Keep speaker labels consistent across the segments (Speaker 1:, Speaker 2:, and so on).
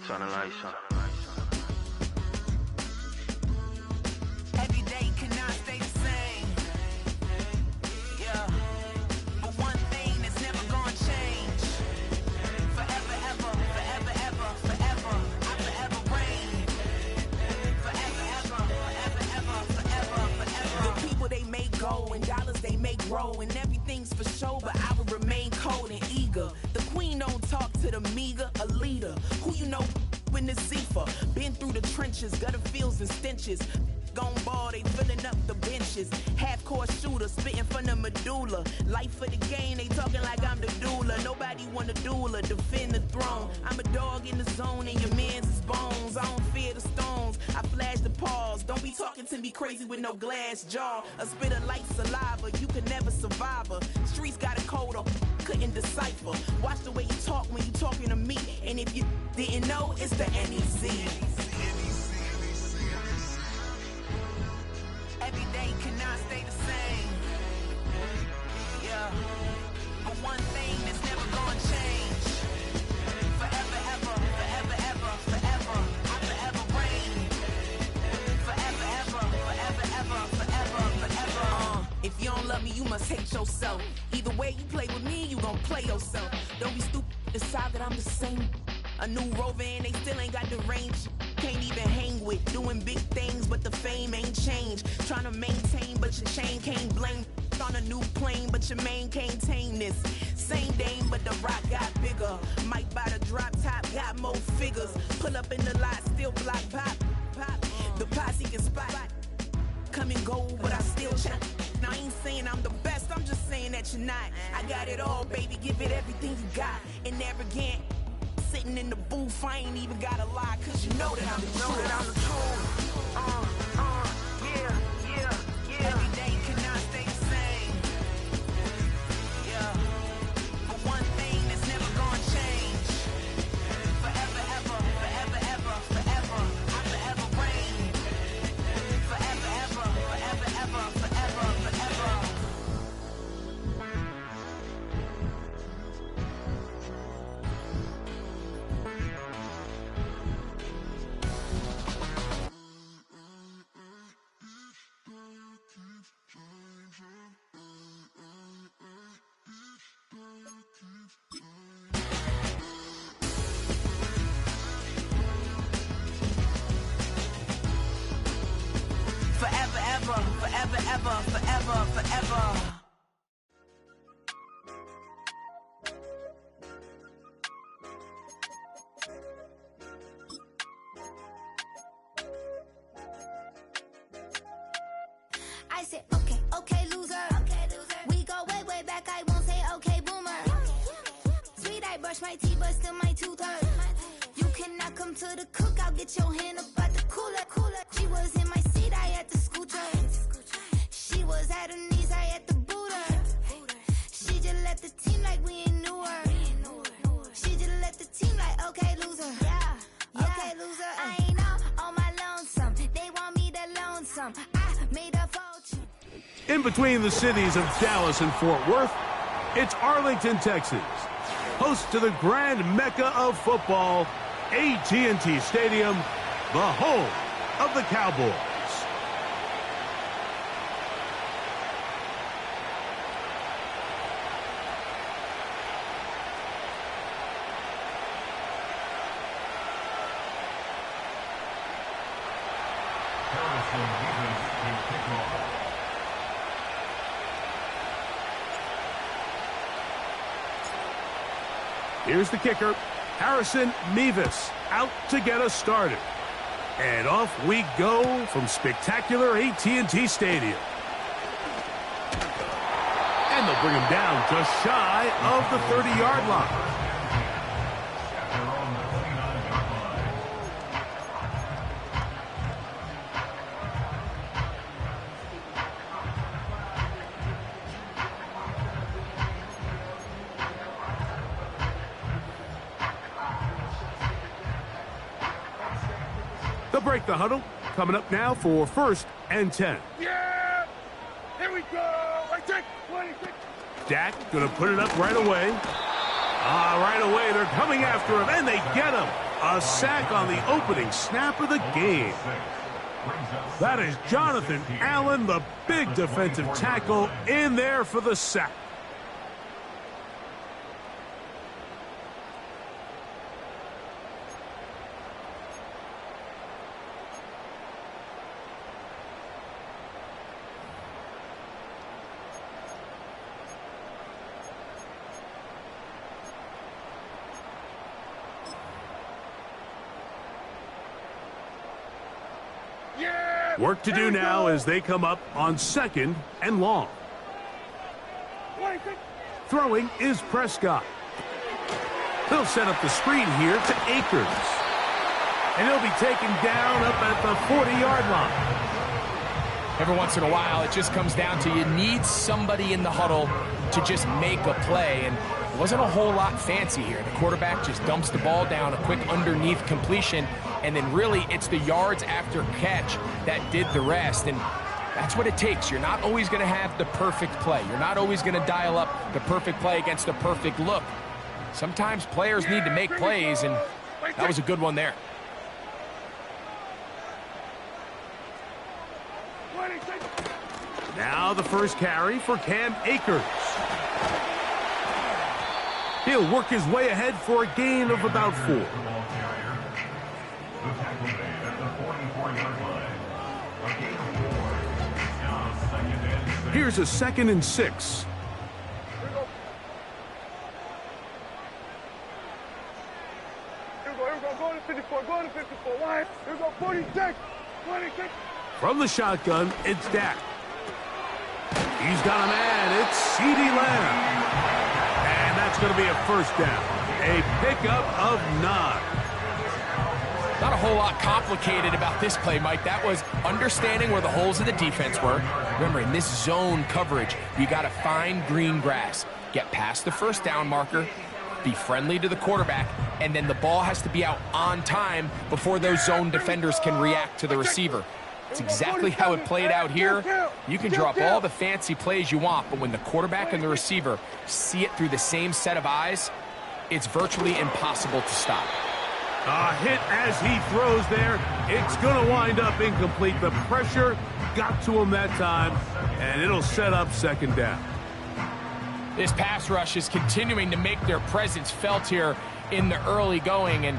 Speaker 1: Turn the lights on.
Speaker 2: Every day cannot stay the same. Yeah. But one thing that's never gonna change. Forever, ever, forever, ever, forever. I forever reign. Forever, ever, forever, ever, forever, forever. The people they make go and dollars they make grow and everything's for show, but I will remain cold and eager. The queen don't talk to the meager, a leader. Who you know in the Zephyr? Been through the trenches, gutter fields and stenches. Gone ball, they filling up the benches. Half-court shooter, spitting from the medulla. Life for the game, they talking like I'm the doula. Nobody want a doula, defend the throne. I'm a dog in the zone and your man's is bones. I don't fear the stones, I flash the paws. Don't be talking to me crazy with no glass jaw. A spit of light saliva, you can never survive her. Streets got a code up, couldn't decipher. Watch the way you talk when you talking to me. And if you didn't know, it's the NEC. Every day cannot stay the same. Yeah. But one thing that's never gonna change. Forever, ever, forever, ever, forever. I forever reign. Forever, ever, forever, ever, forever, forever. If you don't love me, you must hate yourself. Either way you play with me, you gon' play yourself. Don't be stupid, decide that I'm the same. A new rover and they still ain't got the range. Can't even hang with, doing big things, but the fame ain't changed. Trying to maintain, but your chain can't blame. On a new plane, but your main can't tame this. Same dame, but the rock got bigger. Might buy the drop top, got more figures. Pull up in the lot, still block pop. The posse can spot. Come and go, but I still check. Now I ain't saying I'm the best, I'm just saying that you're not. I got it all, baby, give it everything you got. And arrogant. Sitting in the booth, I ain't even gotta lie, cause you know that I'm the truth. Yeah. Every day cannot stay the same. Yeah. But one thing that's never gonna change. Forever, ever, forever, ever, forever. I forever reign. Forever, ever, forever, ever, forever, forever. Forever, ever, forever, ever, forever, forever.
Speaker 3: I said, okay, loser. We go way back, I won't say okay, boomer. Sweet, I brush my teeth, but still my tooth hurt. You cannot come to the cookout, get your hand up at the cooler. She was in my seat, I had to scoot her. She was at her knees, I had to boot her. She just left the team like we ain't knew her. She just left the team like, okay, loser. Okay, loser. I ain't on my lonesome. They want me to loan some. I made a fortune.
Speaker 4: In between the cities of Dallas and Fort Worth, it's Arlington, Texas. Host to the grand mecca of football, AT&T Stadium, the home of the Cowboys. Here's the kicker, Harrison Mevis, out to get us started. And off we go from spectacular AT&T Stadium. And they'll bring him down just shy of the 30-yard line. They'll break the huddle. Coming up now for 1st and 10.
Speaker 5: Yeah! Here we go! I take 26.
Speaker 4: Dak going to put it up right away. Right away, they're coming after him, and they get him. A sack on the opening snap of the game. That is Jonathan Allen, the big defensive tackle, in there for the sack. Work to do now as they come up on 2nd and long. Throwing is Prescott. They'll set up the screen here to Akers. And he'll be taken down up at the 40-yard line.
Speaker 6: Every once in a while, it just comes down to you need somebody in the huddle to just make a play. And it wasn't a whole lot fancy here. The quarterback just dumps the ball down, a quick underneath completion, and then really it's the yards after catch that did the rest. And that's what it takes. You're not always going to have the perfect play. You're not always going to dial up the perfect play against the perfect look. Sometimes players need to make plays, and that was a good one there.
Speaker 4: Now the first carry for Cam Akers. He'll work his way ahead for a gain of about 4. Here's a 2nd and 6.
Speaker 5: Here we go, go to 54, go to 54. Why? Here we go, 46, 26.
Speaker 4: From the shotgun, it's Dak. He's got a man, it's CeeDee Lamb. And that's going to be a 1st down. A pickup of 9.
Speaker 6: Not a whole lot complicated about this play, Mike. That was understanding where the holes of the defense were. Remember, in this zone coverage, you got to find green grass. Get past the 1st down marker, be friendly to the quarterback, and then the ball has to be out on time before those zone defenders can react to the receiver. It's exactly how it played out here. You can draw up all the fancy plays you want, but when the quarterback and the receiver see it through the same set of eyes, it's virtually impossible to stop.
Speaker 4: A hit as he throws there. It's going to wind up incomplete. The pressure got to him that time, and it'll set up 2nd down.
Speaker 6: This pass rush is continuing to make their presence felt here in the early going, and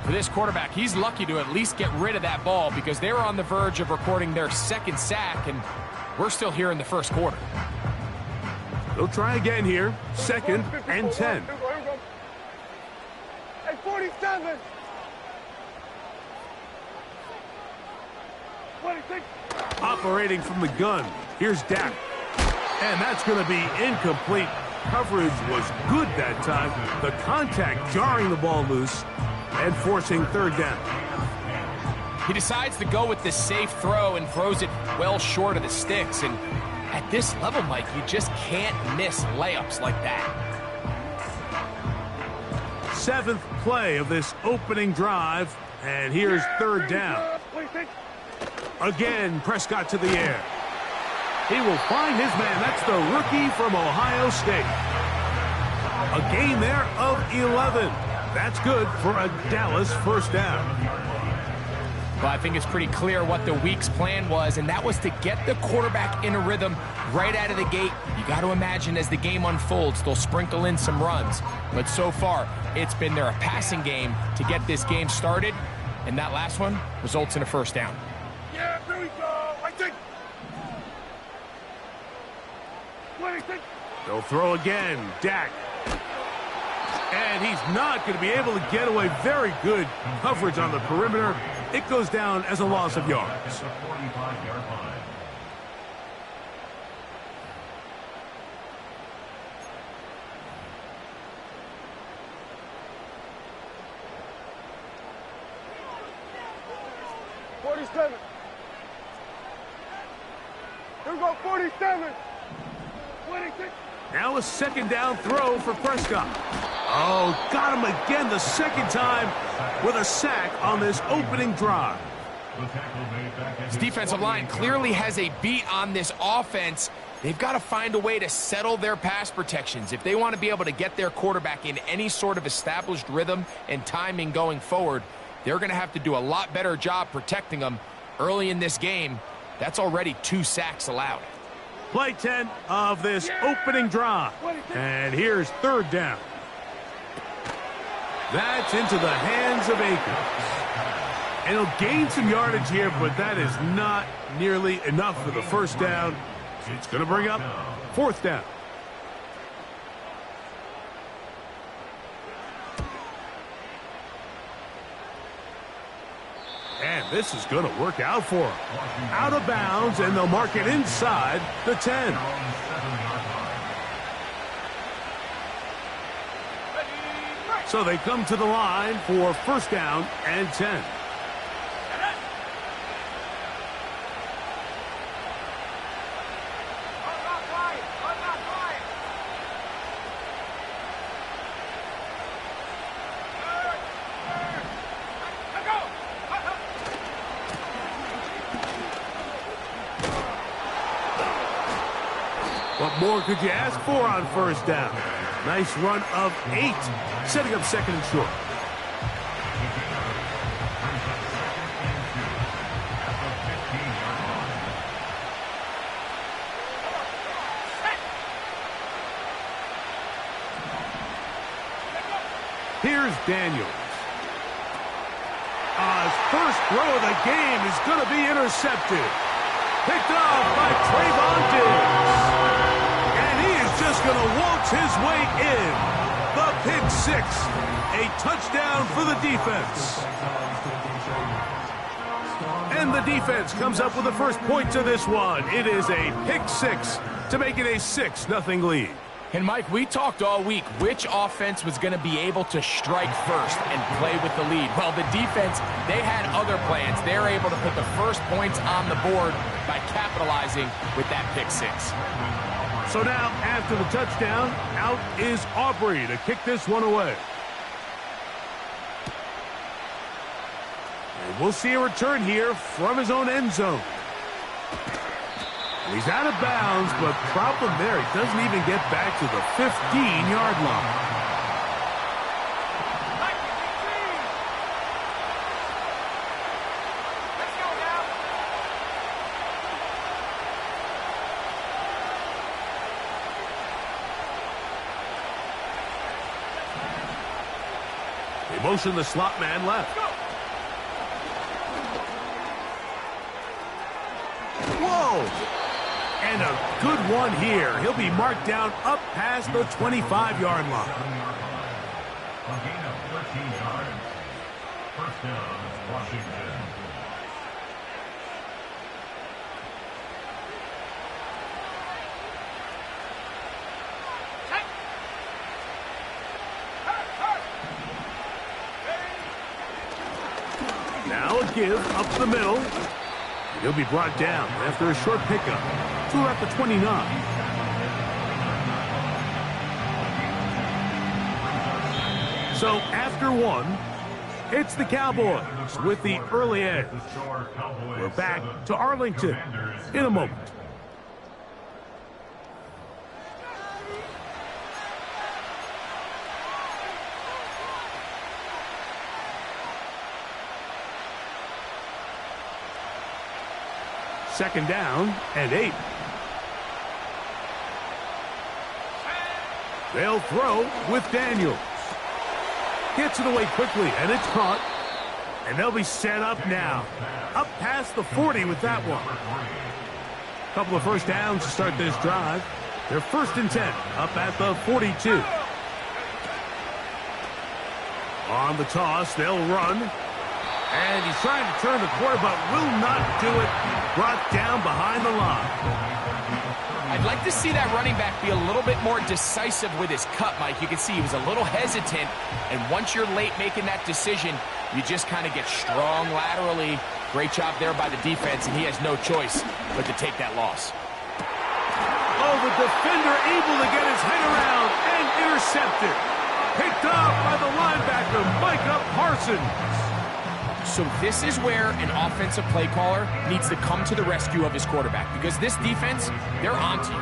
Speaker 6: for this quarterback, he's lucky to at least get rid of that ball because they were on the verge of recording their 2nd sack, and we're still here in the 1st quarter.
Speaker 4: They'll try again here. 2nd and 10.
Speaker 5: Here we go. Hey, 47. 26.
Speaker 4: Operating from the gun, here's Dak. And that's going to be incomplete. Coverage was good that time. The contact jarring the ball loose and forcing 3rd down.
Speaker 6: He decides to go with the safe throw and throws it well short of the sticks. And at this level, Mike, you just can't miss layups like that.
Speaker 4: 7th play of this opening drive, and here's 3rd down. Again, Prescott to the air. He will find his man. That's the rookie from Ohio State. A gain there of 11. That's good for a Dallas 1st down.
Speaker 6: Well, I think it's pretty clear what the week's plan was, and that was to get the quarterback in a rhythm right out of the gate. You got to imagine as the game unfolds, they'll sprinkle in some runs. But so far, it's been their passing game to get this game started, and that last one results in a 1st down.
Speaker 5: Yeah, here we go. I think. 26.
Speaker 4: They'll throw again. Dak. And he's not going to be able to get away. Very good coverage on the perimeter. It goes down as a loss of yards.
Speaker 5: Here we go, 47. 26.
Speaker 4: Now a 2nd down throw for Prescott. Oh, got him again the 2nd time with a sack on this opening drive.
Speaker 6: This defensive line clearly has a beat on this offense. They've got to find a way to settle their pass protections. If they want to be able to get their quarterback in any sort of established rhythm and timing going forward, they're going to have to do a lot better job protecting them early in this game. That's already 2 sacks allowed.
Speaker 4: Play 10 of this opening drive. And here's 3rd down. That's into the hands of Akers. And he'll gain some yardage here, but that is not nearly enough for the 1st down. It's going to bring up 4th down. And this is going to work out for him. Out of bounds, and they'll mark it inside the 10. So they come to the line for 1st down and 10. What more could you ask for on 1st down? Nice run of 8, setting up 2nd and short. Here's Daniels. His first throw of the game is going to be intercepted. Picked off by Trayvon Diggs. Just going to waltz his way in. The pick 6. A touchdown for the defense. And the defense comes up with the first point to this one. It is a pick 6 to make it a 6-0 lead.
Speaker 6: And Mike, we talked all week which offense was going to be able to strike first and play with the lead. Well, the defense, they had other plans. They're able to put the first points on the board by capitalizing with that pick 6.
Speaker 4: So now, after the touchdown, out is Aubrey to kick this one away. And we'll see a return here from his own end zone. And he's out of bounds, but problem there, he doesn't even get back to the 15-yard line. They motion the slot man left. Whoa! And a good one here. He'll be marked down up past the 25-yard line.
Speaker 7: A gain of 13 yards. 1st down, Washington.
Speaker 4: Now a give up the middle. He'll be brought down after a short pickup to about the 29. So after 1, it's the Cowboys with the early edge. We're back to Arlington in a moment. Second down and 8. They'll throw with Daniels. Gets it away quickly, and it's caught. And they'll be set up now. Up past the 40 with that one. Couple of first downs to start this drive. They're 1st and 10, up at the 42. On the toss, they'll run. And he's trying to turn the corner, but will not do it. Brought down behind the line.
Speaker 6: I'd like to see that running back be a little bit more decisive with his cut, Mike. You can see he was a little hesitant, and once you're late making that decision, you just kind of get strong laterally. Great job there by the defense, and he has no choice but to take that loss.
Speaker 4: Oh, the defender able to get his head around and intercepted. Picked off by the linebacker, Micah Parsons.
Speaker 6: So this is where an offensive play caller needs to come to the rescue of his quarterback, because this defense, they're onto you.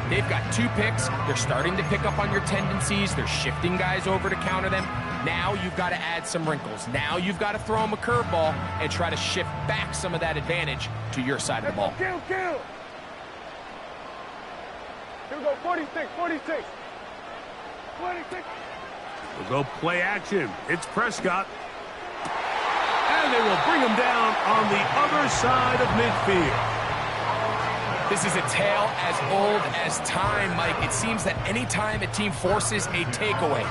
Speaker 6: They've got 2 picks. They're starting to pick up on your tendencies. They're shifting guys over to counter them. Now you've got to add some wrinkles. Now you've got to throw them a curveball and try to shift back some of that advantage to your side of the ball.
Speaker 5: Kill. Here we go, 46. 26.
Speaker 4: We'll go play action. It's Prescott. And they will bring him down on the other side of midfield.
Speaker 6: This is a tale as old as time, Mike. It seems that anytime a team forces a takeaway,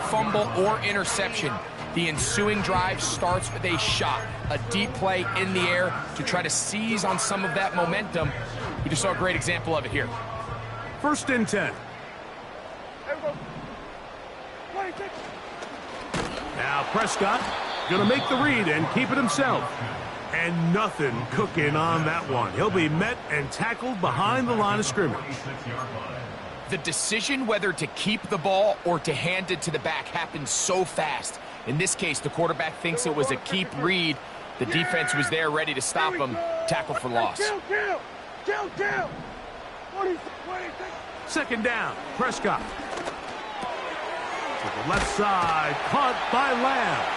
Speaker 6: fumble, or interception, the ensuing drive starts with a shot, a deep play in the air to try to seize on some of that momentum. We just saw a great example of it here.
Speaker 4: 1st and 10.
Speaker 5: Here we go. 26.
Speaker 4: Now Prescott going to make the read and keep it himself. And nothing cooking on that one. He'll be met and tackled behind the line of scrimmage.
Speaker 6: The decision whether to keep the ball or to hand it to the back happens so fast. In this case, the quarterback thinks it was a keep read. The defense was there ready to stop him. Tackle for loss.
Speaker 5: Kill. 26.
Speaker 4: 2nd down, Prescott. To the left side, caught by Lamb.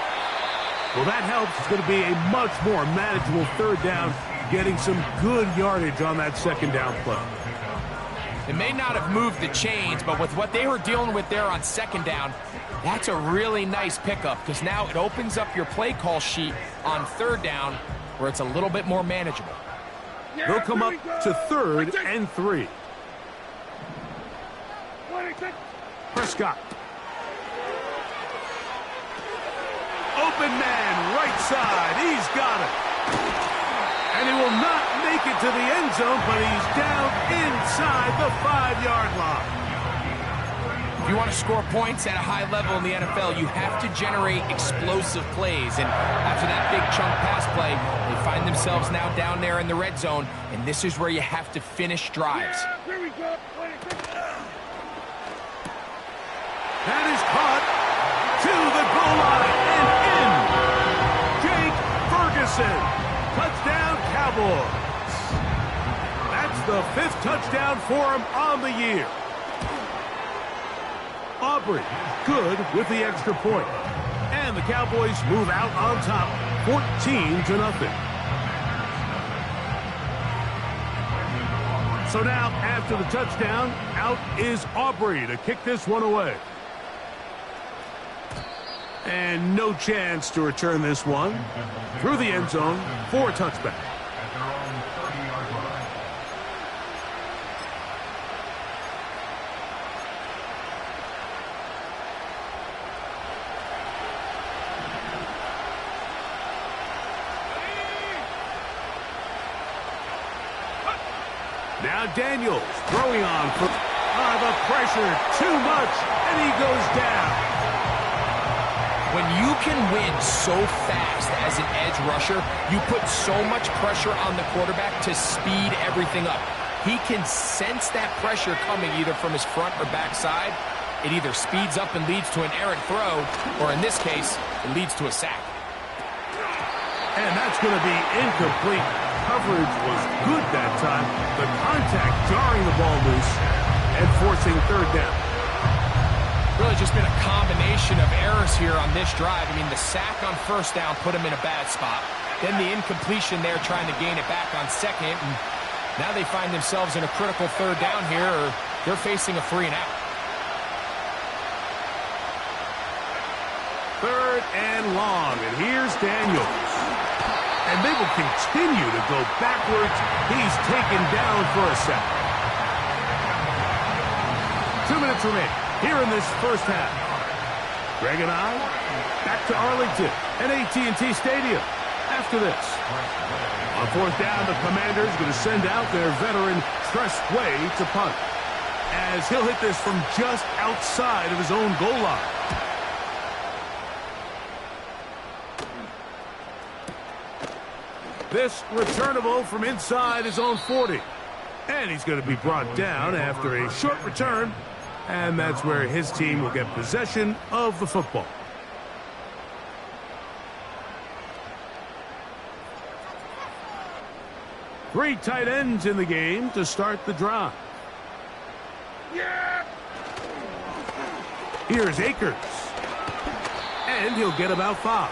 Speaker 4: Well, that helps. It's going to be a much more manageable 3rd down, getting some good yardage on that 2nd down play.
Speaker 6: It may not have moved the chains, but with what they were dealing with there on 2nd down, that's a really nice pickup, because now it opens up your play call sheet on 3rd down where it's a little bit more manageable.
Speaker 4: They'll come up to 3rd and 3.
Speaker 5: 26.
Speaker 4: Prescott. Open man, right side. He's got it. And he will not make it to the end zone, but he's down inside the 5-yard line.
Speaker 6: If you want to score points at a high level in the NFL, you have to generate explosive plays. And after that big chunk pass play, they find themselves now down there in the red zone, and this is where you have to finish drives.
Speaker 5: Here we go. 26.
Speaker 4: That is caught to the goal line and in. Jake Ferguson. Touchdown, Cowboys. That's the 5th touchdown for him on the year. Aubrey, good with the extra point. And the Cowboys move out on top, 14-0. So now, after the touchdown, out is Aubrey to kick this one away. And no chance to return this one through the end zone for a touchback.
Speaker 7: At their own 30-yard line.
Speaker 4: Now Daniels throwing on for the pressure, too much, and he goes down.
Speaker 6: When you can win so fast as an edge rusher, you put so much pressure on the quarterback to speed everything up. He can sense that pressure coming either from his front or back side. It either speeds up and leads to an errant throw, or in this case, it leads to a sack.
Speaker 4: And that's going to be incomplete. Coverage was good that time. The contact jarring the ball loose and forcing 3rd down.
Speaker 6: Really just been a combination of errors here on this drive. I mean, the sack on 1st down put him in a bad spot. Then the incompletion there trying to gain it back on 2nd. And now they find themselves in a critical 3rd down here, or they're facing a 3 and out.
Speaker 4: 3rd and long, and here's Daniels. And they will continue to go backwards. He's taken down for a sack. 2 minutes remaining here in this 1st half. Greg and I back to Arlington and AT&T Stadium after this. On 4th down, the Commanders going to send out their veteran Tress Way to punt, as he'll hit this from just outside of his own goal line. This returnable from inside his own 40. And he's going to be brought down after a short return. And that's where his team will get possession of the football. Three tight ends in the game to start the drive.
Speaker 5: Yeah!
Speaker 4: Here's Akers. And he'll get about 5.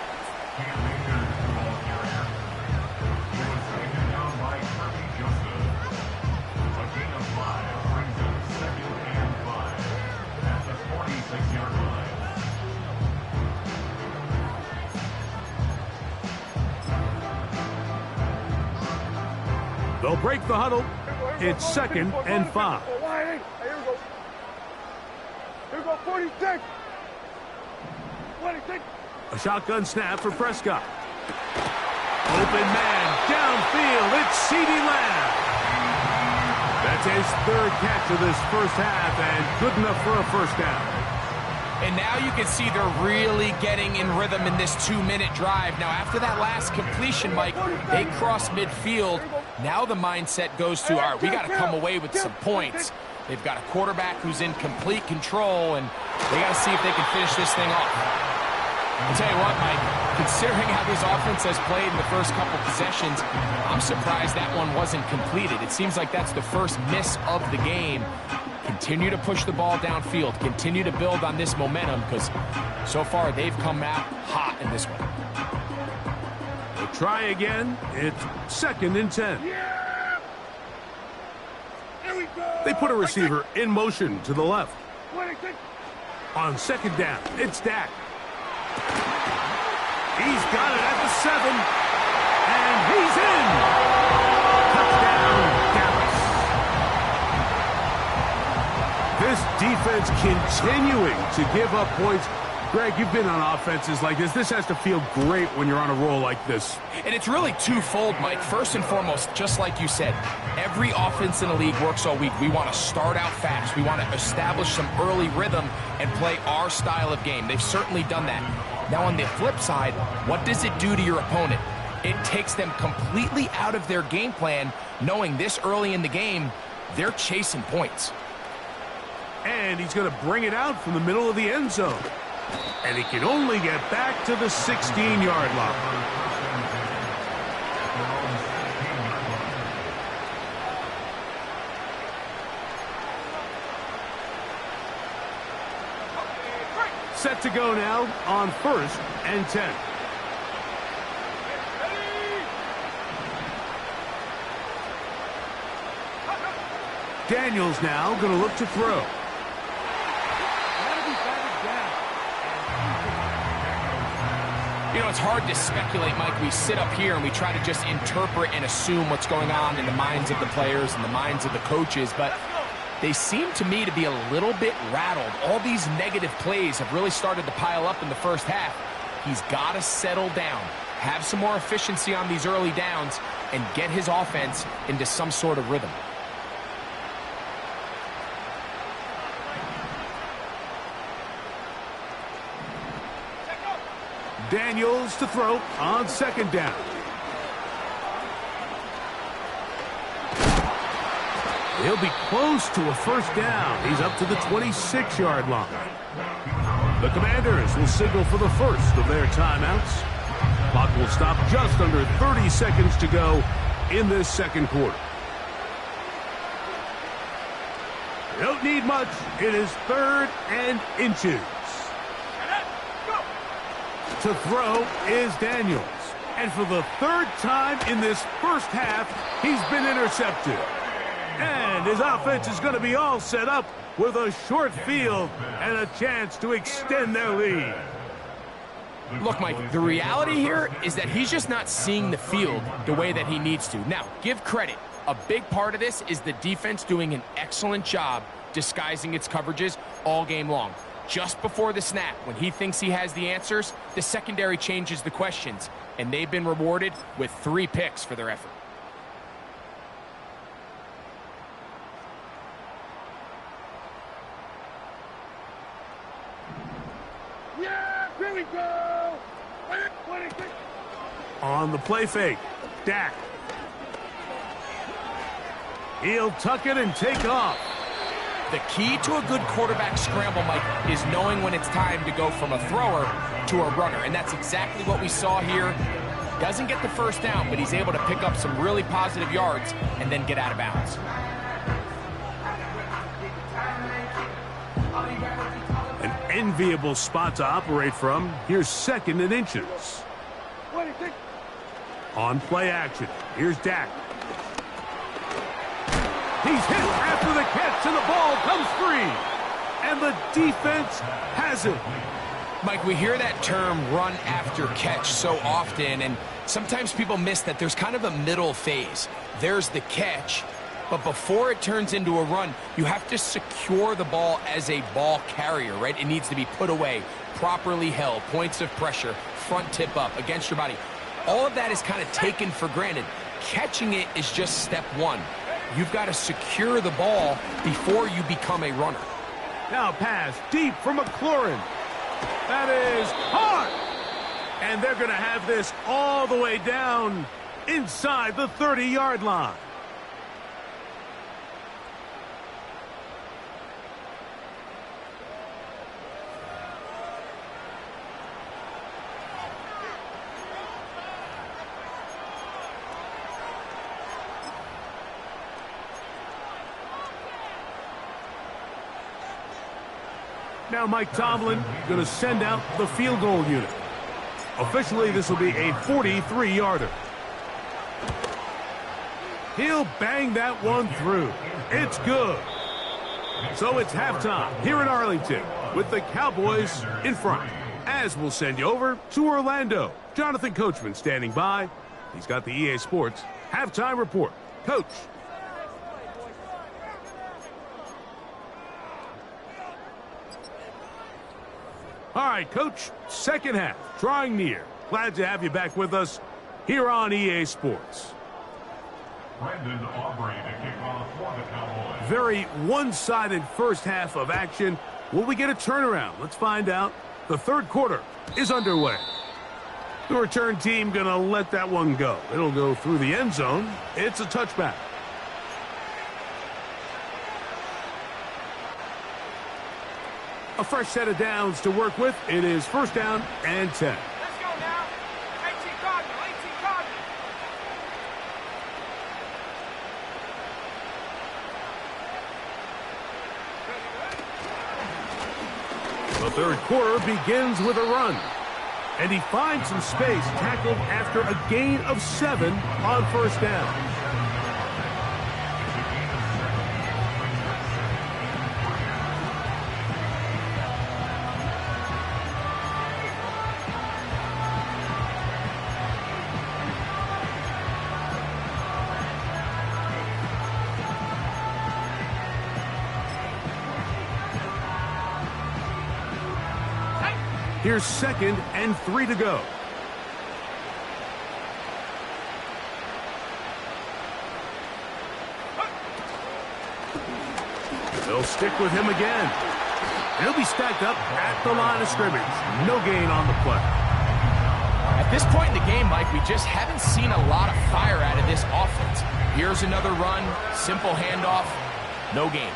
Speaker 4: They'll break the huddle. It's 2nd and 5.
Speaker 5: Here we go, 46. 26.
Speaker 4: A shotgun snap for Prescott. Open man downfield. It's CeeDee Lamb. That's his 3rd catch of this first half and good enough for a first down.
Speaker 6: And now you can see they're really getting in rhythm in this 2-minute drive. Now, after that last completion, Mike, they cross midfield. Now the mindset goes to, all right, we got to come away with some points. They've got a quarterback who's in complete control, and they got to see if they can finish this thing off. I'll tell you what, Mike, considering how this offense has played in the first couple possessions, I'm surprised that one wasn't completed. It seems like that's the first miss of the game. Continue to push the ball downfield. Continue to build on this momentum because so far they've come out hot in this one.
Speaker 4: They'll try again. It's 2nd and 10.
Speaker 5: Yeah! Here we go.
Speaker 4: They put a receiver in motion to the left.
Speaker 5: 26.
Speaker 4: On 2nd down, it's Dak. He's got it at the 7. And he's in. Touchdown, Dallas. This defense continuing to give up points. Greg, you've been on offenses like this. This has to feel great when you're on a roll like this.
Speaker 6: And it's really twofold, Mike. First and foremost, just like you said, every offense in the league works all week. We want to start out fast. We want to establish some early rhythm and play our style of game. They've certainly done that. Now, on the flip side, what does it do to your opponent? It takes them completely out of their game plan, knowing this early in the game, they're chasing points.
Speaker 4: And he's going to bring it out from the middle of the end zone. And he can only get back to the 16-yard line. Set to go now on 1st and 10. Daniels now going to look to throw.
Speaker 6: You know, it's hard to speculate, Mike. We sit up here and we try to just interpret and assume what's going on in the minds of the players and the minds of the coaches, but they seem to me to be a little bit rattled. All these negative plays have really started to pile up in the first half. He's got to settle down, have some more efficiency on these early downs, and get his offense into some sort of rhythm.
Speaker 4: Daniels to throw on 2nd down. He'll be close to a first down. He's up to the 26-yard line. The Commanders will signal for the first of their timeouts. Clock will stop just under 30 seconds to go in this second quarter. They don't need much. It is 3rd and inches. To throw is Daniels. And for the 3rd time in this first half, he's been intercepted. And his offense is going to be all set up with a short field and a chance to extend their lead.
Speaker 6: Look, Mike, the reality here is that he's just not seeing the field the way that he needs to. Now, give credit. A big part of this is the defense doing an excellent job disguising its coverages all game long. Just before the snap, when he thinks he has the answers, the secondary changes the questions, and they've been rewarded with 3 picks for their effort.
Speaker 5: Yeah, here we go. 26.
Speaker 4: On the play fake, Dak. He'll tuck it and take off.
Speaker 6: The key to a good quarterback scramble, Mike, is knowing when it's time to go from a thrower to a runner. And that's exactly what we saw here Doesn't get the first down, but he's able to pick up some really positive yards and then get out of bounds.
Speaker 4: An enviable spot to operate from. Here's 2nd and inches. On play action, here's Dak. He's hit after the catch, and the ball comes free. And the defense has it.
Speaker 6: Mike, we hear that term run after catch so often, and sometimes people miss that there's kind of a middle phase. There's the catch, but before it turns into a run, you have to secure the ball as a ball carrier, right? It needs to be put away, properly held, points of pressure, front tip up against your body. All of that is kind of taken for granted. Catching it is just step one. You've got to secure the ball before you become a runner.
Speaker 4: Now pass deep for McLaurin. That is hard. And they're going to have this all the way down inside the 30-yard line. Now Mike Tomlin going to send out the field goal unit. Officially, this will be a 43-yarder. He'll bang that one through. It's good. So it's halftime here in Arlington with the Cowboys in front. As we'll send you over to Orlando. Jonathan Coachman standing by. He's got the EA Sports halftime report. Coach. All right, Coach, second half, drawing near. Glad to have you back with us here on EA Sports.
Speaker 7: Brendan Aubrey to kick off for the Cowboys.
Speaker 4: Very one-sided first half of action. Will we get a turnaround? Let's find out. The third quarter is underway. The return team going to let that one go. It'll go through the end zone. It's a touchback. A fresh set of downs to work with. It is first down and 10.
Speaker 5: Let's go now. 18 Cardinal, 18 Cardinal.
Speaker 4: The third quarter begins with a run. And he finds some space, tackled after a gain of 7 on first down. Here's 2nd and 3 to go. They'll stick with him again. He'll be stacked up at the line of scrimmage. No gain on the play.
Speaker 6: At this point in the game, Mike, we just haven't seen a lot of fire out of this offense. Here's another run, simple handoff, no gain.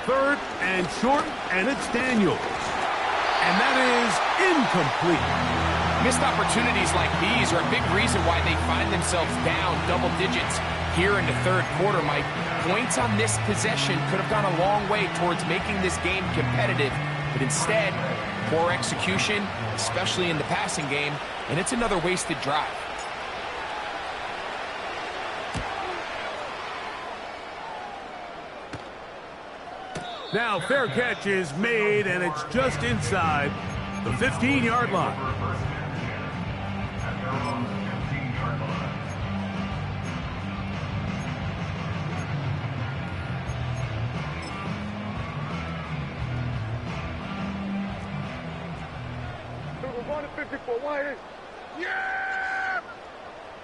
Speaker 4: Third and short, and it's Daniels. And that is incomplete.
Speaker 6: Missed opportunities like these are a big reason why they find themselves down double digits here in the third quarter, Mike. Points on this possession could have gone a long way towards making this game competitive, but instead, poor execution, especially in the passing game, and it's another wasted drive.
Speaker 4: Now, fair catch is made, and it's just inside the 15-yard line.
Speaker 7: At their own 15-yard line.
Speaker 5: We're going to 54. Why? Yeah!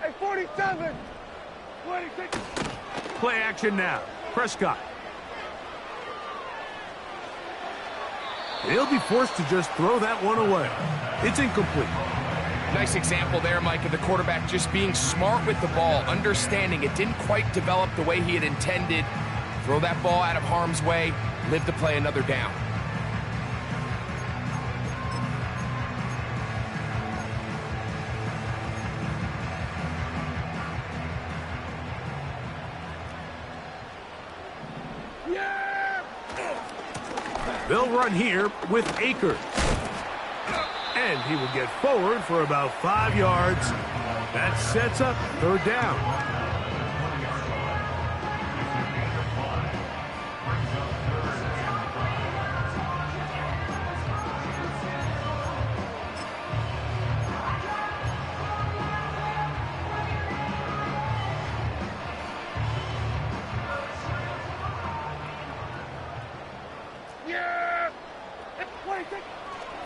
Speaker 5: Hey, 47! 26!
Speaker 4: Play action now. Prescott. He'll be forced to just throw that one away. It's incomplete.
Speaker 6: Nice example there, Mike, of the quarterback just being smart with the ball, understanding it didn't quite develop the way he had intended. Throw that ball out of harm's way, live to play another down.
Speaker 4: They'll run here with Akers. And he will get forward for about 5 yards. That sets up third down.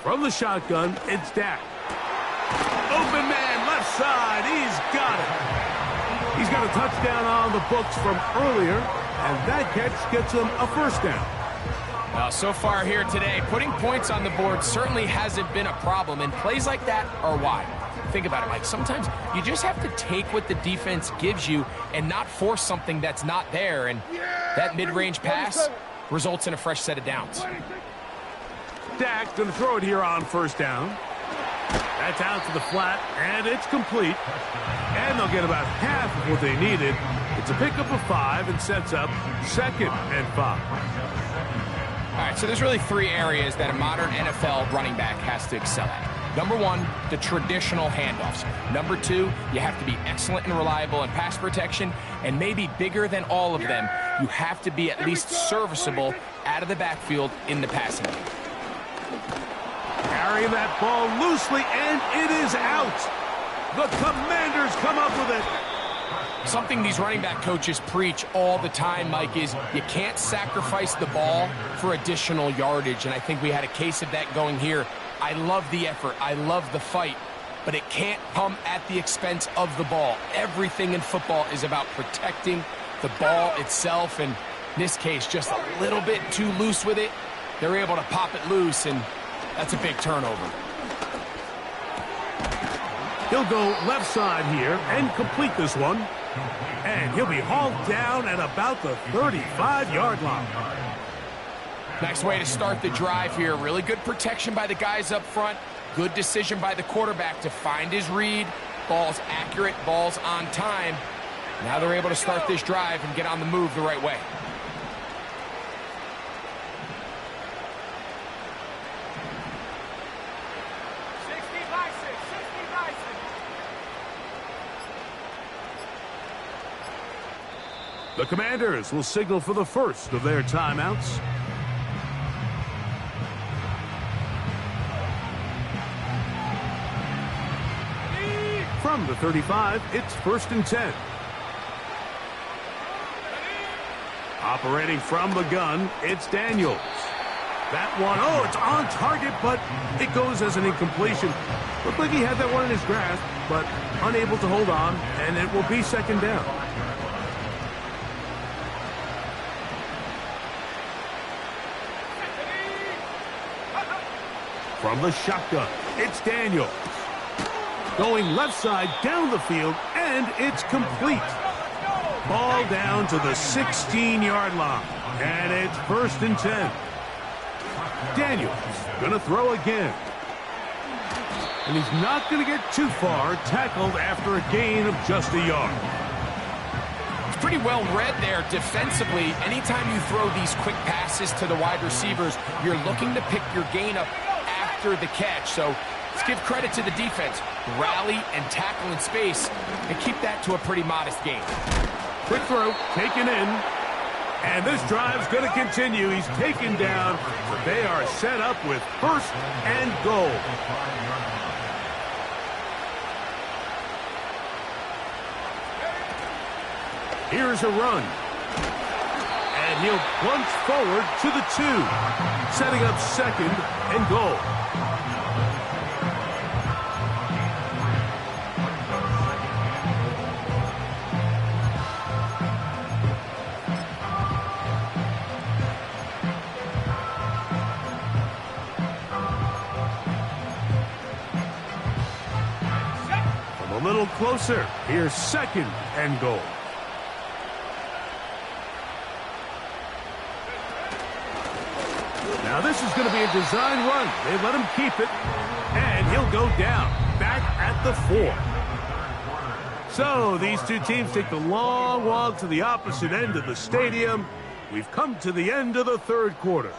Speaker 4: From the shotgun, it's Dak. Open man, left side, he's got it. He's got a touchdown on the books from earlier, and that catch gets him a first down.
Speaker 6: Well, so far here today, putting points on the board certainly hasn't been a problem, and plays like that are why. Think about it, Mike. Sometimes you just have to take what the defense gives you and not force something that's not there, and that mid-range pass results in a fresh set of downs.
Speaker 4: Dak going to throw it here on first down. That's out to the flat, and it's complete. And they'll get about half of what they needed. It's a pickup of 5 and sets up 2nd and 5.
Speaker 6: All right, so there's really 3 areas that a modern NFL running back has to excel at. Number 1, the traditional handoffs. Number 2, you have to be excellent and reliable in pass protection. And maybe bigger than all of them, you have to be at least serviceable out of the backfield in the passing game.
Speaker 4: Carrying that ball loosely, and it is out. The Commanders come up with it.
Speaker 6: Something these running back coaches preach all the time, Mike, is you can't sacrifice the ball for additional yardage, and I think we had a case of that going here. I love the effort. I love the fight, but it can't come at the expense of the ball. Everything in football is about protecting the ball itself, and in this case, just a little bit too loose with it. They're able to pop it loose, and that's a big turnover.
Speaker 4: He'll go left side here and complete this one. And he'll be hauled down at about the 35-yard line.
Speaker 6: Nice way to start the drive here. Really good protection by the guys up front. Good decision by the quarterback to find his read. Ball's accurate, ball's on time. Now they're able to start this drive and get on the move the right way.
Speaker 4: The Commanders will signal for the first of their timeouts. From the 35, it's 1st and 10. Operating from the gun, it's Daniels. That one, oh, it's on target, but it goes as an incompletion. Looked like he had that one in his grasp, but unable to hold on, and it will be 2nd down. From the shotgun, it's Daniels. Going left side down the field, and it's complete. Ball down to the 16-yard line, and it's 1st and 10. Daniels going to throw again. And he's not going to get too far, tackled after a gain of just a yard.
Speaker 6: It's pretty well read there defensively. Anytime you throw these quick passes to the wide receivers, you're looking to pick your gain up after the catch. So let's give credit to the defense. Rally and tackle in space and keep that to a pretty modest gain.
Speaker 4: Quick throw, taken in. And this drive's going to continue. He's taken down. They are set up with 1st and goal. Here's a run. And he'll plunge forward to the 2, setting up 2nd and goal. A little closer. Here's 2nd and goal. Now this is going to be a design run. They let him keep it, and he'll go down, back at the 4. So these two teams take the long walk to the opposite end of the stadium. We've come to the end of the 3rd quarter.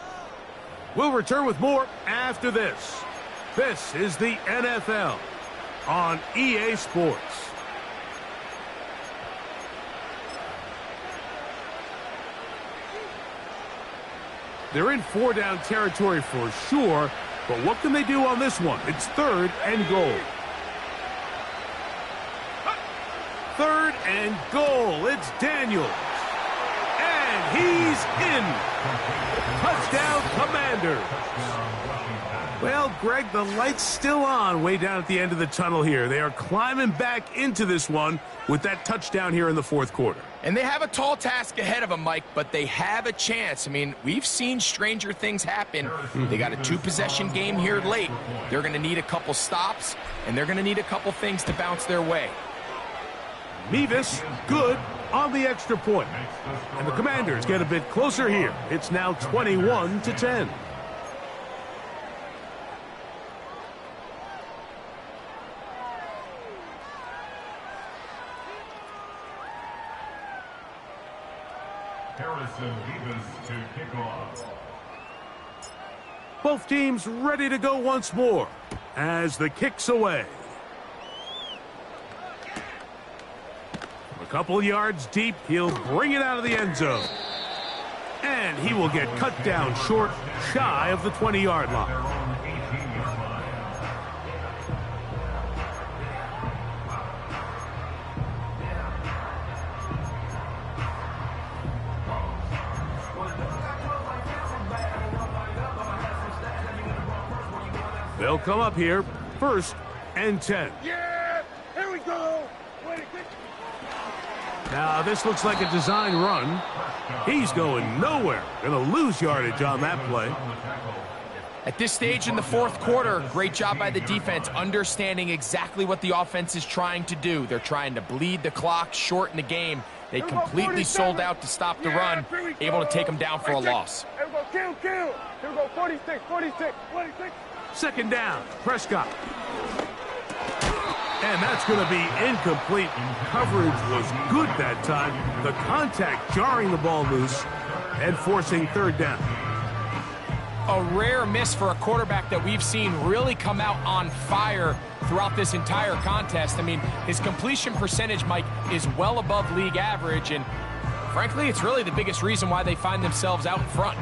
Speaker 4: We'll return with more after this. This is the NFL on EA Sports. They're in 4-down territory for sure, but what can they do on this one? It's 3rd and goal. 3rd and goal. It's Daniels. And he's in. Touchdown, Commanders. Well, Greg, the light's still on way down at the end of the tunnel here. They are climbing back into this one with that touchdown here in the 4th quarter.
Speaker 6: And they have a tall task ahead of them, Mike, but they have a chance. I mean, we've seen stranger things happen. They got a 2-possession game here late. They're going to need a couple stops, and they're going to need a couple things to bounce their way.
Speaker 4: Mevis, good on the extra point. And the Commanders get a bit closer here. It's now 21-10.
Speaker 7: Harrison Mevis to kick off.
Speaker 4: Both teams ready to go once more as the kick's away. A couple yards deep, he'll bring it out of the end zone. And he will get cut down short, shy of the 20-yard line. They'll come up here, 1st and 10.
Speaker 5: Yeah, here we go.
Speaker 4: Now, this looks like a design run. He's going nowhere. Going to lose yardage on that play.
Speaker 6: At this stage in the 4th quarter, great job by the defense understanding exactly what the offense is trying to do. They're trying to bleed the clock, shorten the game. They completely sold out to stop the run, able to take them down for a loss.
Speaker 5: Here we go, kill. Here we go, 46.
Speaker 4: 2nd down, Prescott. And that's going to be incomplete. Coverage was good that time. The contact jarring the ball loose and forcing 3rd down.
Speaker 6: A rare miss for a quarterback that we've seen really come out on fire throughout this entire contest. I mean, his completion percentage, Mike, is well above league average, and frankly, it's really the biggest reason why they find themselves out in front.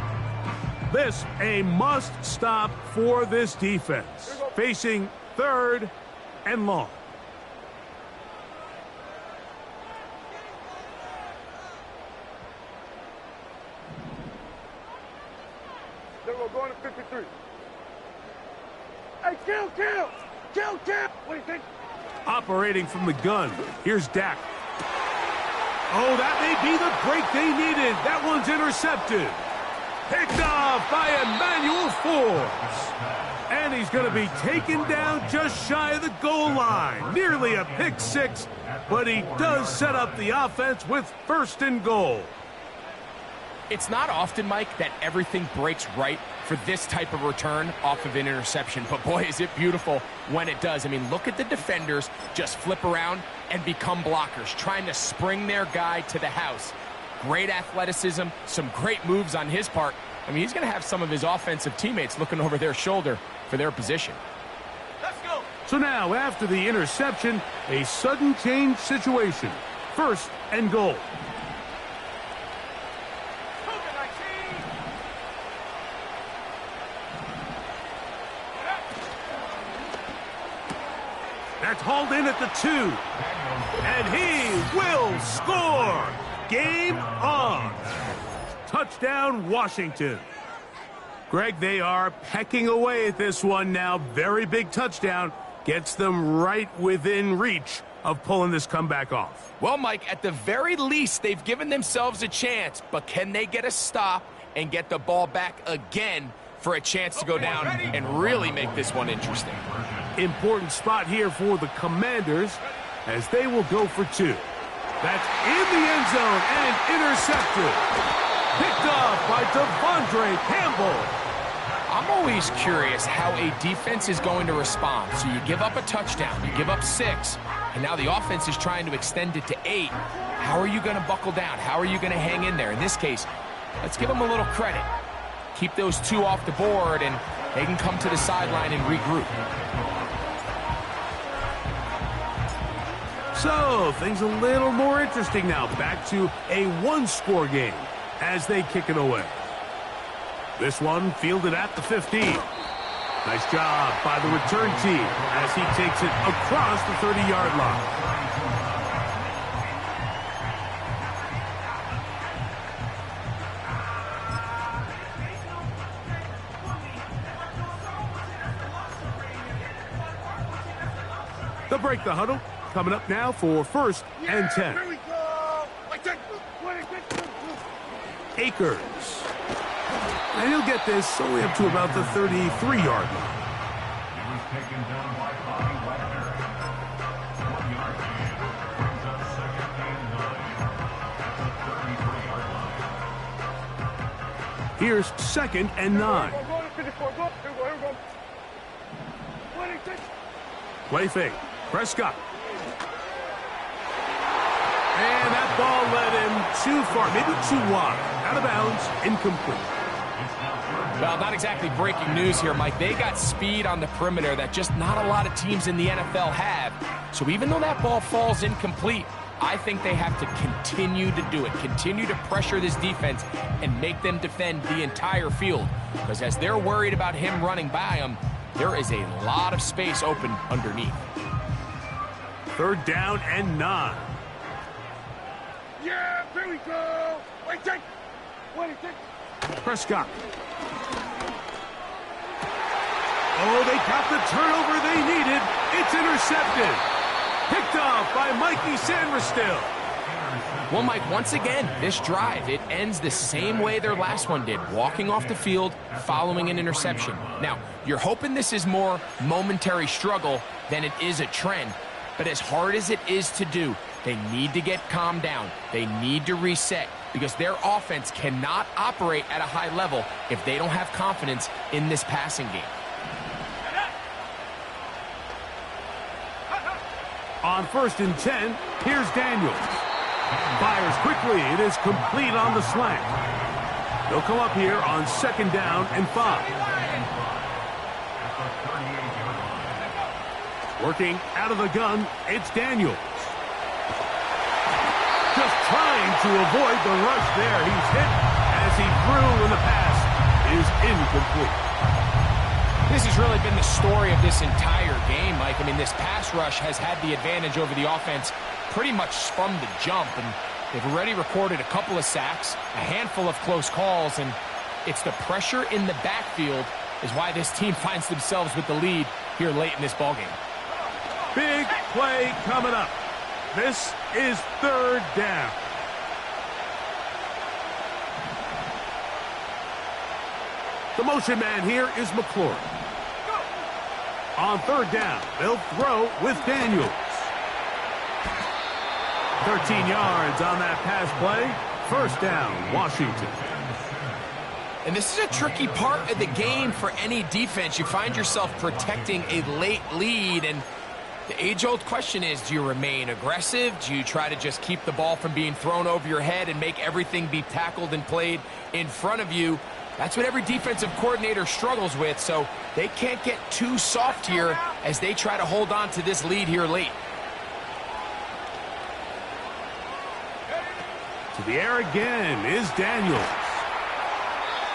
Speaker 4: This a must stop for this defense. Facing 3rd and long.
Speaker 5: Then we're going to 53. Hey, kill. What do you think?
Speaker 4: Operating from the gun. Here's Dak. Oh, that may be the break they needed. That one's intercepted. Picked off by Emmanuel Forbes. And he's going to be taken down just shy of the goal line. Nearly a pick 6, but he does set up the offense with 1st and goal.
Speaker 6: It's not often, Mike, that everything breaks right for this type of return off of an interception. But boy, is it beautiful when it does. I mean, look at the defenders just flip around and become blockers, trying to spring their guy to the house. Great athleticism, some great moves on his part. I mean, he's going to have some of his offensive teammates looking over their shoulder for their position.
Speaker 5: Let's go.
Speaker 4: So now, after the interception, a sudden change situation. 1st and goal. That's hauled in at the 2. And he will score. Game on. Touchdown, Washington. Greg, they are pecking away at this one now. Very big touchdown. Gets them right within reach of pulling this comeback off.
Speaker 6: Well, Mike, at the very least, they've given themselves a chance. But can they get a stop and get the ball back again for a chance to go down and really make this one interesting?
Speaker 4: Important spot here for the Commanders as they will go for 2. That's in the end zone and intercepted. Picked off by Devondre Campbell.
Speaker 6: I'm always curious how a defense is going to respond. So you give up a touchdown, you give up 6, and now the offense is trying to extend it to 8. How are you going to buckle down? How are you going to hang in there? In this case, let's give them a little credit. keep those two off the board, and they can come to the sideline and regroup.
Speaker 4: So, things a little more interesting now. Back to a one-score game as they kick it away. This one fielded at the 15. Nice job by the return team as he takes it across the 30-yard line. They'll break the huddle. Coming up now for 1st and 10.
Speaker 5: Here we go.
Speaker 4: Akers. And he'll get this only up to about the 33-yard line.
Speaker 7: He was taken down by Bobby Wagner. 1-yard gain. Brings up 2nd and 9. At the 33-yard line.
Speaker 4: Here's 2nd and 9.
Speaker 5: Go to 54. Go. Here we go. 26.
Speaker 4: Play fake. Prescott. And that ball led him too far, maybe too wide. Out of bounds, incomplete.
Speaker 6: Well, not exactly breaking news here, Mike. They got speed on the perimeter that just not a lot of teams in the NFL have. So even though that ball falls incomplete, I think they have to continue to do it, continue to pressure this defense and make them defend the entire field. Because as they're worried about him running by them, there is a lot of space open underneath.
Speaker 4: 3rd down and 9.
Speaker 5: Yeah, here we go. 26.
Speaker 4: Prescott. Oh, they got the turnover they needed. It's intercepted. Picked off by Mikey Sandverstill.
Speaker 6: Well, Mike, once again, this drive, it ends the same way their last one did, walking off the field, following an interception. Now, you're hoping this is more momentary struggle than it is a trend, but as hard as it is to do, they need to get calmed down. They need to reset because their offense cannot operate at a high level if they don't have confidence in this passing game.
Speaker 4: On 1st and 10, here's Daniels. Fires quickly. It is complete on the slant. They'll come up here on 2nd down and 5. Working out of the gun, it's Daniels. Just trying to avoid the rush there. He's hit as he threw, and the pass is incomplete.
Speaker 6: This has really been the story of this entire game, Mike. I mean, this pass rush has had the advantage over the offense pretty much from the jump, and they've already recorded a couple of sacks, a handful of close calls, and it's the pressure in the backfield is why this team finds themselves with the lead here late in this ballgame.
Speaker 4: Big play coming up. This is 3rd down. The motion man here is McLaurin. On 3rd down, they'll throw with Daniels. 13 yards on that pass play. 1st down, Washington.
Speaker 6: And this is a tricky part of the game for any defense. You find yourself protecting a late lead, and the age-old question is, do you remain aggressive? Do you try to just keep the ball from being thrown over your head and make everything be tackled and played in front of you? That's what every defensive coordinator struggles with, so they can't get too soft here as they try to hold on to this lead here late.
Speaker 4: To the air again is Daniels.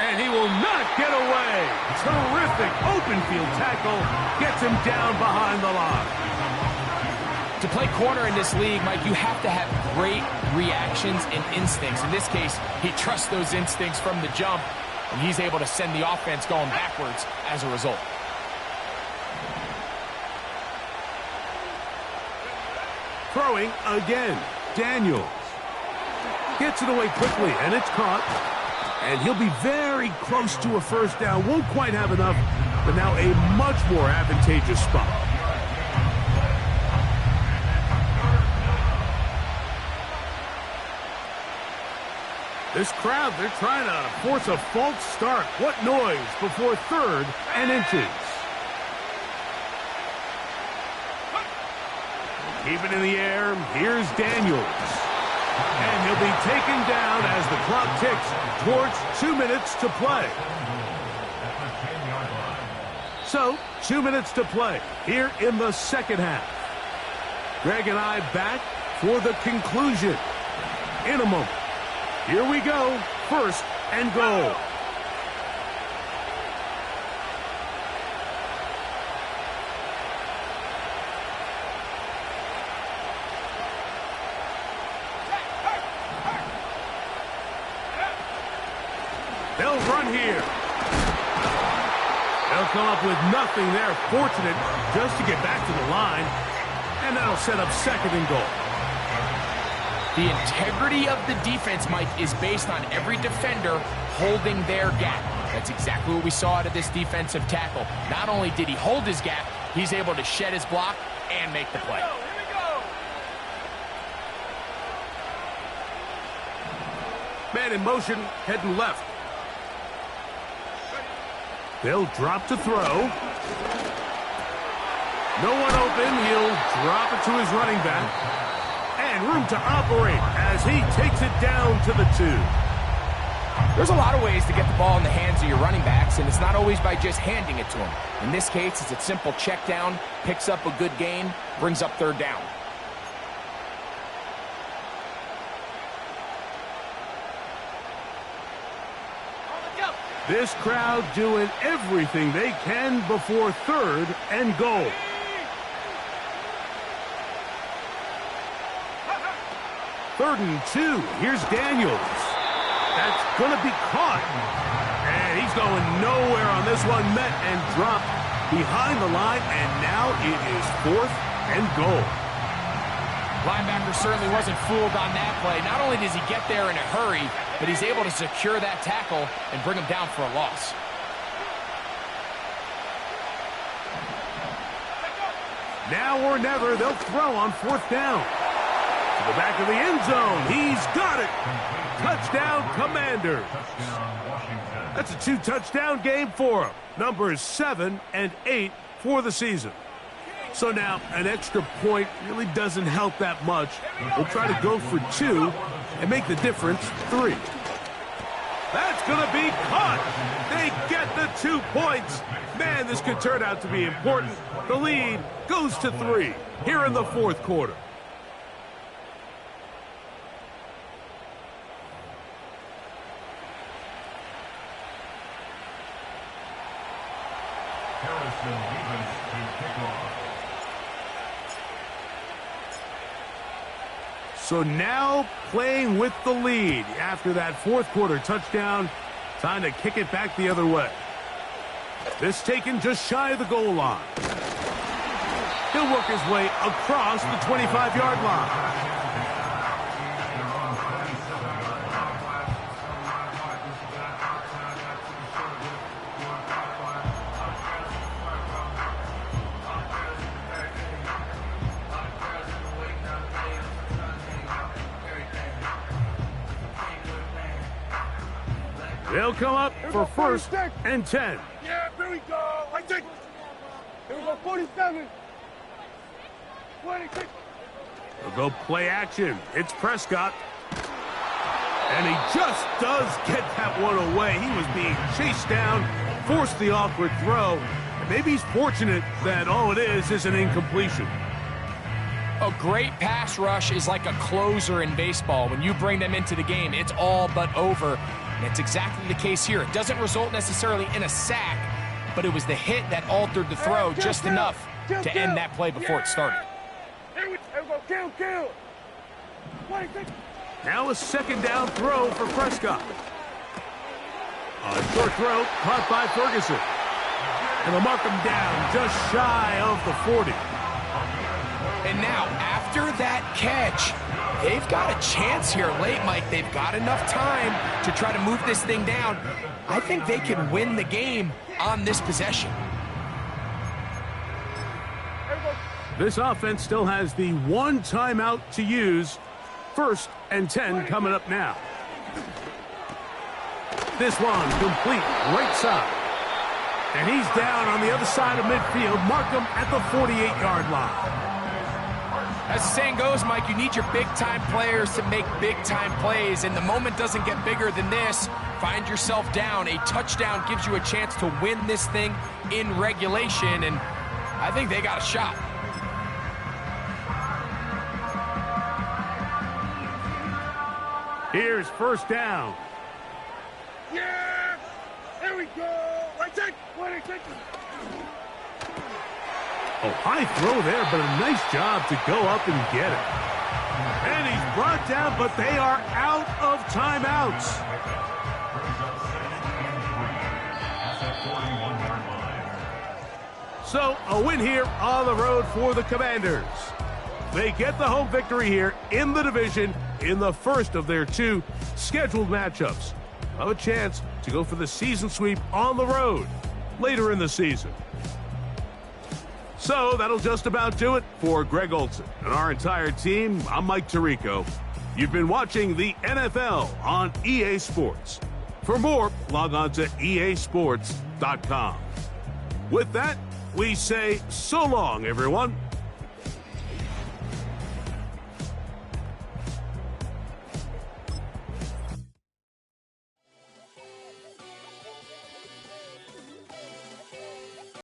Speaker 4: And he will not get away. Terrific open field tackle. Gets him down behind the line.
Speaker 6: To play corner in this league, Mike, you have to have great reactions and instincts. In this case, he trusts those instincts from the jump, and he's able to send the offense going backwards as a result.
Speaker 4: Throwing again. Daniels. Gets it away quickly, and it's caught. And he'll be very close to a 1st down. Won't quite have enough, but now a much more advantageous spot. This crowd, they're trying to force a false start. What noise before 3rd and inches. Keep it in the air. Here's Daniels. And he'll be taken down as the clock ticks towards 2 minutes to play. So, 2 minutes to play here in the second half. Greg and I back for the conclusion in a moment. Here we go, 1st and goal. They'll run here. They'll come up with nothing there. Fortunate just to get back to the line. And that'll set up 2nd and goal.
Speaker 6: The integrity of the defense, Mike, is based on every defender holding their gap. That's exactly what we saw out of this defensive tackle. Not only did he hold his gap, he's able to shed his block and make the play.
Speaker 4: Man in motion, heading left. They'll drop to throw. No one open. He'll drop it to his running back. And room to operate as he takes it down to the 2.
Speaker 6: There's a lot of ways to get the ball in the hands of your running backs, and it's not always by just handing it to them. In this case, it's a simple check down, picks up a good gain, brings up 3rd down.
Speaker 4: This crowd doing everything they can before 3rd and goal. Third and 2. Here's Daniels. That's going to be caught. And he's going nowhere on this one. Met and dropped behind the line. And now it is 4th and goal.
Speaker 6: Linebacker certainly wasn't fooled on that play. Not only does he get there in a hurry, but he's able to secure that tackle and bring him down for a loss.
Speaker 4: Now or never, they'll throw on 4th down. To the back of the end zone. He's got it. Touchdown, Commanders. That's a 2-touchdown game for him. Numbers 7 and 8 for the season. So now an extra point really doesn't help that much. We'll try to go for 2 and make the difference 3. That's going to be caught. They get the 2 points. Man, this could turn out to be important. The lead goes to 3 here in the 4th quarter. So now playing with the lead after that 4th quarter touchdown. Time to kick it back the other way. This taken just shy of the goal line. He'll work his way across the 25-yard line. They'll come up for 1st and 10.
Speaker 5: Yeah, here we go. I take. Here we go, 47. 26.
Speaker 4: They'll go play action. It's Prescott. And he just does get that one away. He was being chased down, forced the awkward throw. And maybe he's fortunate that all it is an incompletion.
Speaker 6: A great pass rush is like a closer in baseball. When you bring them into the game, it's all but over. And it's exactly the case here. It doesn't result necessarily in a sack, but it was the hit that altered the throw just enough to end that play before it started.
Speaker 5: Here we go, kill. 26.
Speaker 4: Now a 2nd down throw for Prescott. A short throw caught by Ferguson. And they'll mark him down just shy of the 40.
Speaker 6: And now, after that catch, they've got a chance here late, Mike. They've got enough time to try to move this thing down. I think they can win the game on this possession.
Speaker 4: This offense still has the 1 timeout to use. 1st and 10 coming up now. This one complete right side. And he's down on the other side of midfield. Mark him at the 48-yard line.
Speaker 6: As the saying goes, Mike, you need your big-time players to make big-time plays, and the moment doesn't get bigger than this. Find yourself down. A touchdown gives you a chance to win this thing in regulation, and I think they got a shot.
Speaker 4: Here's first down.
Speaker 5: Yeah! There we go! Right side! 26!
Speaker 4: Oh, high throw there, but a nice job to go up and get it. And he's brought down, but they are out of timeouts. So, a win here on the road for the Commanders. They get the home victory here in the division in the first of their 2 scheduled matchups. Have a chance to go for the season sweep on the road later in the season. So that'll just about do it for Greg Olsen and our entire team. I'm Mike Tirico. You've been watching the NFL on EA Sports. For more, log on to easports.com. With that, we say so long, everyone.